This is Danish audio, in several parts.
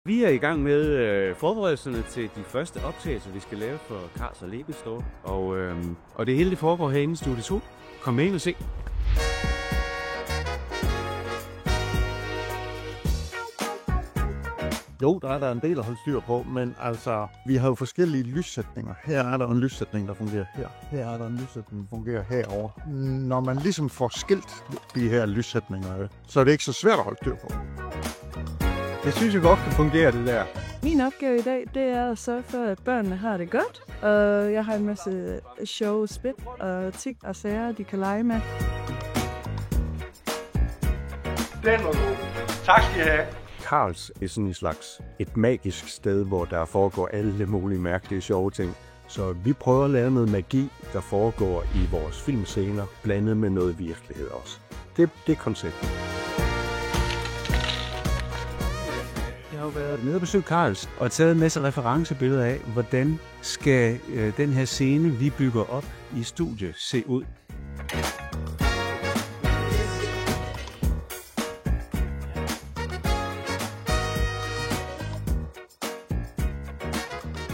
Vi er i gang med forberedelserne til de første optagelser, vi skal lave for Carls og Lebensdorf. Og det hele det foregår herinde i Studie 2. Kom med ind og se. Jo, der er der en del at holde styr på, men altså, vi har jo forskellige lyssætninger. Her er der en lyssætning, der fungerer her. Her er der en lyssætning, der fungerer herover. Når man ligesom får skilt de her lyssætninger, så er det ikke så svært at holde styr på. Jeg synes jo godt kan fungere det der. Min opgave i dag, det er at sørge for, at børnene har det godt. Og jeg har en masse sjove spil og ting og sager, de kan lege med. Den var god. Tak skal I have. Carls er sådan en slags et magisk sted, hvor der foregår alle mulige mærkelige sjove ting. Så vi prøver at lave noget magi, der foregår i vores filmscener, blandet med noget virkelighed også. Det er konceptet. Jeg har jo været nede og besøgt Carls og taget en masse referencebilleder af, hvordan skal den her scene, vi bygger op i studiet, se ud.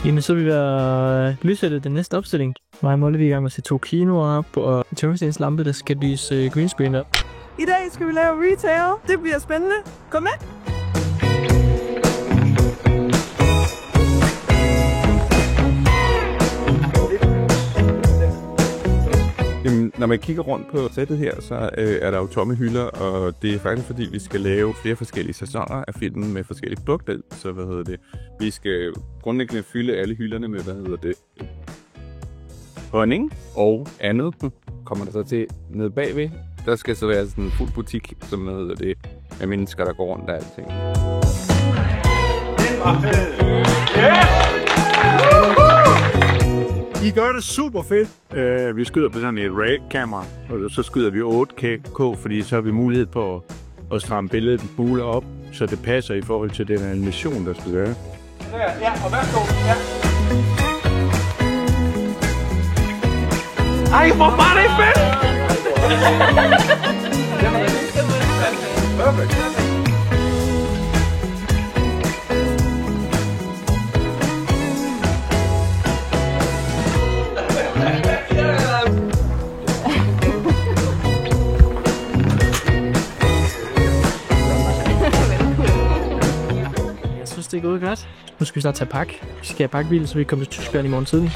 Jamen, så vil vi være lyssætte den næste opstilling. Mig og Molly, vi er i gang med at se 2 kinoer op, og tungstens lampe, der skal lyse green screen op. I dag skal vi lave retail. Det bliver spændende. Kom med! Jamen, når man kigger rundt på sættet her, så er der jo tomme hylder, og det er faktisk fordi, vi skal lave flere forskellige sæsoner af filmen med forskellige produkter. Så vi skal grundlæggende fylde alle hylderne med, honning og andet. Kommer der så til nede bagved. Der skal så være sådan en fuld butik, som med mennesker, der går rundt og alting. Den var fed. Yeah! I gør det super fedt. Vi skyder på sådan et RAID-kamera, og så skyder vi 8K, fordi så har vi mulighed på at stramme billedet en smule op, så det passer i forhold til den animation, der skal være. Ja, og værsgo. Ja. Ej, hvor var det fedt! Perfekt. Det er gået godt. Nu skal vi snart tage pakke. Vi skal have pakkebil, så vi kommer til Tyskland i morgen tidlig.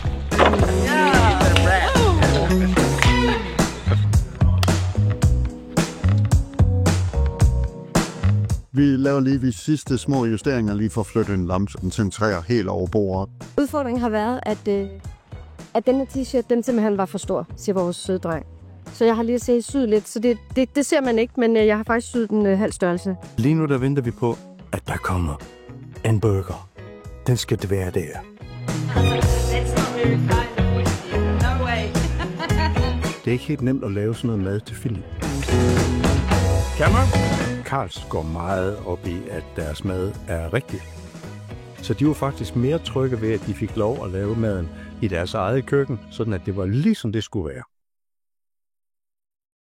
Vi laver lige de sidste små justeringer lige for at flytte en lampe, så den centrerer helt over bordet. Udfordringen har været, at denne t-shirt, den simpelthen var for stor, siger vores søde dreng. Så jeg har lige set syet lidt, så det ser man ikke, men jeg har faktisk syet den halv størrelse. Lige nu der venter vi på, at der kommer en burger. Den skal det være der. Det er ikke helt nemt at lave sådan noget mad til film. Kan man? Carls går meget op i, at deres mad er rigtig. Så de var faktisk mere trygge ved, at de fik lov at lave maden i deres eget køkken, sådan at det var ligesom det skulle være.